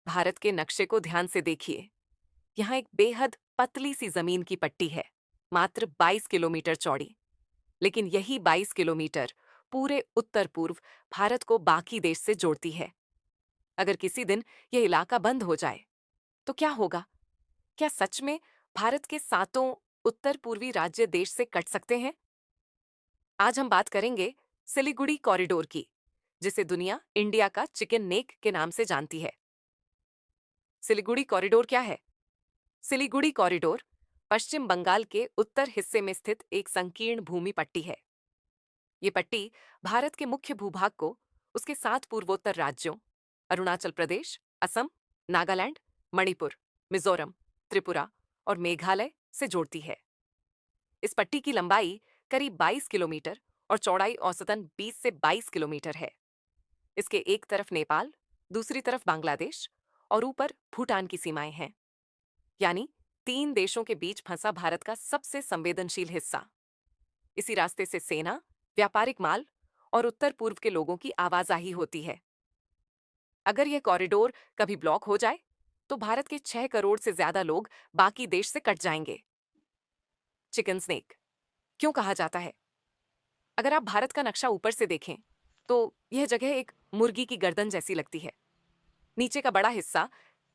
भारत के नक्शे को ध्यान से देखिए। यहाँ एक बेहद पतली सी जमीन की पट्टी है, मात्र 22 किलोमीटर चौड़ी। लेकिन यही 22 किलोमीटर पूरे उत्तर पूर्व भारत को बाकी देश से जोड़ती है। अगर किसी दिन यह इलाका बंद हो जाए तो क्या होगा? क्या सच में भारत के सातों उत्तर पूर्वी राज्य देश से कट सकते हैं? आज हम बात करेंगे सिलीगुड़ी कॉरिडोर की, जिसे दुनिया इंडिया का चिकन नेक के नाम से जानती है। सिलीगुड़ी कॉरिडोर क्या है? सिलीगुड़ी कॉरिडोर पश्चिम बंगाल के उत्तर हिस्से में स्थित एक संकीर्ण भूमि पट्टी है। ये पट्टी भारत के मुख्य भूभाग को उसके 7 पूर्वोत्तर राज्यों अरुणाचल प्रदेश, असम, नागालैंड, मणिपुर, मिजोरम, त्रिपुरा और मेघालय से जोड़ती है। इस पट्टी की लंबाई करीब 22 किलोमीटर और चौड़ाई औसतन 20 से 22 किलोमीटर है। इसके एक तरफ नेपाल, दूसरी तरफ बांग्लादेश और ऊपर भूटान की सीमाएं हैं। यानी 3 देशों के बीच फंसा भारत का सबसे संवेदनशील हिस्सा। इसी रास्ते से सेना, व्यापारिक माल और उत्तर पूर्व के लोगों की आवाजाही होती है। अगर यह कॉरिडोर कभी ब्लॉक हो जाए तो भारत के 6 करोड़ से ज्यादा लोग बाकी देश से कट जाएंगे। चिकन स्नेक क्यों कहा जाता है? अगर आप भारत का नक्शा ऊपर से देखें तो यह जगह एक मुर्गी की गर्दन जैसी लगती है। नीचे का बड़ा हिस्सा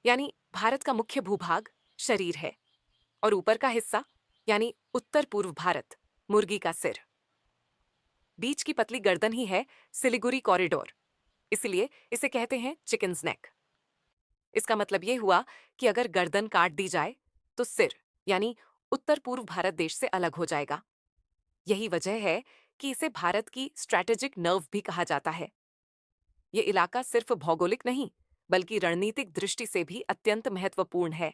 यानी भारत का मुख्य भूभाग शरीर है, और ऊपर का हिस्सा यानी उत्तर पूर्व भारत मुर्गी का सिर। बीच की पतली गर्दन ही है सिलीगुड़ी कॉरिडोर, इसलिए इसे कहते हैं चिकन्स नेक। इसका मतलब यह हुआ कि अगर गर्दन काट दी जाए तो सिर यानी उत्तर पूर्व भारत देश से अलग हो जाएगा। यही वजह है कि इसे भारत की स्ट्रैटेजिक नर्व भी कहा जाता है। यह इलाका सिर्फ भौगोलिक नहीं बल्कि रणनीतिक दृष्टि से भी अत्यंत महत्वपूर्ण है।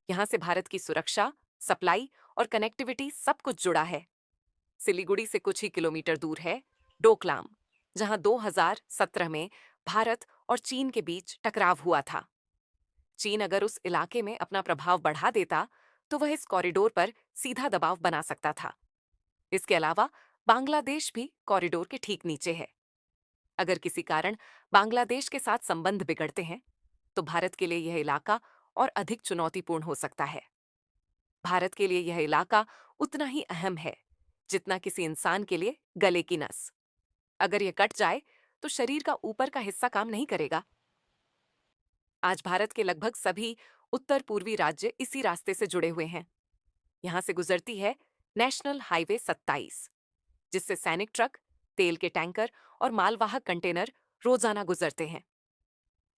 यहाँ से भारत की सुरक्षा, सप्लाई और कनेक्टिविटी सब कुछ जुड़ा है। सिलीगुड़ी से कुछ ही किलोमीटर दूर है डोकलाम, जहां 2017 में भारत और चीन के बीच टकराव हुआ था। चीन अगर उस इलाके में अपना प्रभाव बढ़ा देता तो वह इस कॉरिडोर पर सीधा दबाव बना सकता था। इसके अलावा बांग्लादेश भी कॉरिडोर के ठीक नीचे है। अगर किसी कारण बांग्लादेश के साथ संबंध बिगड़ते हैं तो भारत के लिए यह इलाका और अधिक चुनौतीपूर्ण हो सकता है। भारत के लिए यह इलाका उतना ही अहम है जितना किसी इंसान के लिए गले की नस। अगर यह कट जाए तो शरीर का ऊपर का हिस्सा काम नहीं करेगा। आज भारत के लगभग सभी उत्तर पूर्वी राज्य इसी रास्ते से जुड़े हुए हैं। यहां से गुजरती है नेशनल हाईवे 27, जिससे सैनिक ट्रक, तेल के टैंकर और मालवाहक कंटेनर रोजाना गुजरते हैं।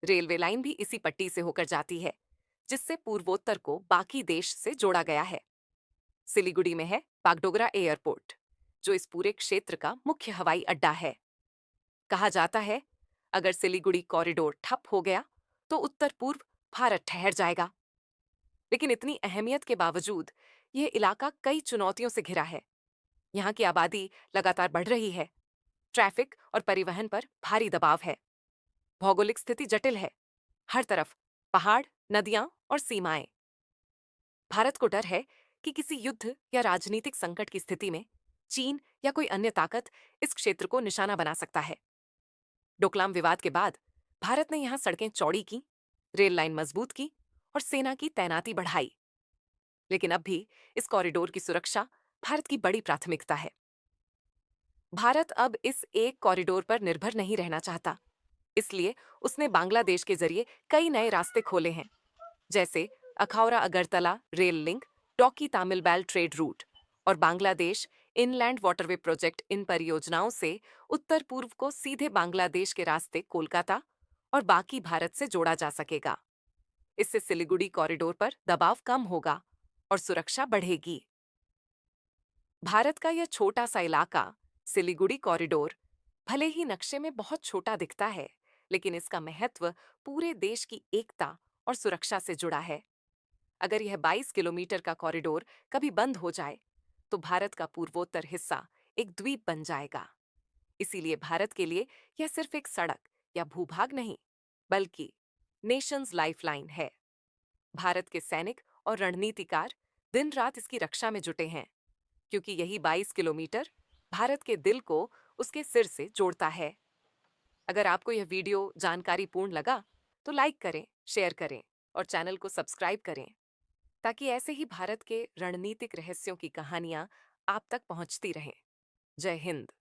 रेलवे लाइन भी इसी पट्टी से होकर जाती है, जिससे पूर्वोत्तर को बाकी देश से जोड़ा गया है। सिलीगुड़ी में है बागडोगरा एयरपोर्ट, जो इस पूरे क्षेत्र का मुख्य हवाई अड्डा है। कहा जाता है अगर सिलीगुड़ी कॉरिडोर ठप हो गया तो उत्तर पूर्व भारत ठहर जाएगा। लेकिन इतनी अहमियत के बावजूद यह इलाका कई चुनौतियों से घिरा है। यहाँ की आबादी लगातार बढ़ रही है, ट्रैफिक और परिवहन पर भारी दबाव है, भौगोलिक स्थिति जटिल है, हर तरफ पहाड़, नदियां और सीमाएं। भारत को डर है कि किसी युद्ध या राजनीतिक संकट की स्थिति में चीन या कोई अन्य ताकत इस क्षेत्र को निशाना बना सकता है। डोकलाम विवाद के बाद भारत ने यहां सड़कें चौड़ी की, रेल लाइन मजबूत की और सेना की तैनाती बढ़ाई। लेकिन अब भी इस कॉरिडोर की सुरक्षा भारत की बड़ी प्राथमिकता है। भारत अब इस एक कॉरिडोर पर निर्भर नहीं रहना चाहता, इसलिए उसने बांग्लादेश के जरिए कई नए रास्ते खोले हैं, जैसे अखाउरा अगरतला रेल लिंक, डॉकी तामिल बैल ट्रेड रूट और बांग्लादेश इनलैंड वाटरवे प्रोजेक्ट। इन परियोजनाओं से उत्तर पूर्व को सीधे बांग्लादेश के रास्ते कोलकाता और बाकी भारत से जोड़ा जा सकेगा। इससे सिलीगुड़ी कॉरिडोर पर दबाव कम होगा और सुरक्षा बढ़ेगी। भारत का यह छोटा सा इलाका सिलीगुड़ी कॉरिडोर भले ही नक्शे में बहुत छोटा दिखता है, लेकिन इसका महत्व पूरे देश की एकता और सुरक्षा से जुड़ा है। अगर यह 22 किलोमीटर का कॉरिडोर कभी बंद हो जाए तो भारत का पूर्वोत्तर हिस्सा एक द्वीप बन जाएगा। इसीलिए भारत के लिए यह सिर्फ एक सड़क या भूभाग नहीं, बल्कि नेशंस लाइफलाइन है। भारत के सैनिक और रणनीतिकार दिन रात इसकी रक्षा में जुटे हैं, क्योंकि यही 22 किलोमीटर भारत के दिल को उसके सिर से जोड़ता है। अगर आपको यह वीडियो जानकारीपूर्ण लगा तो लाइक करें, शेयर करें और चैनल को सब्सक्राइब करें ताकि ऐसे ही भारत के रणनीतिक रहस्यों की कहानियां आप तक पहुंचती रहें। जय हिंद।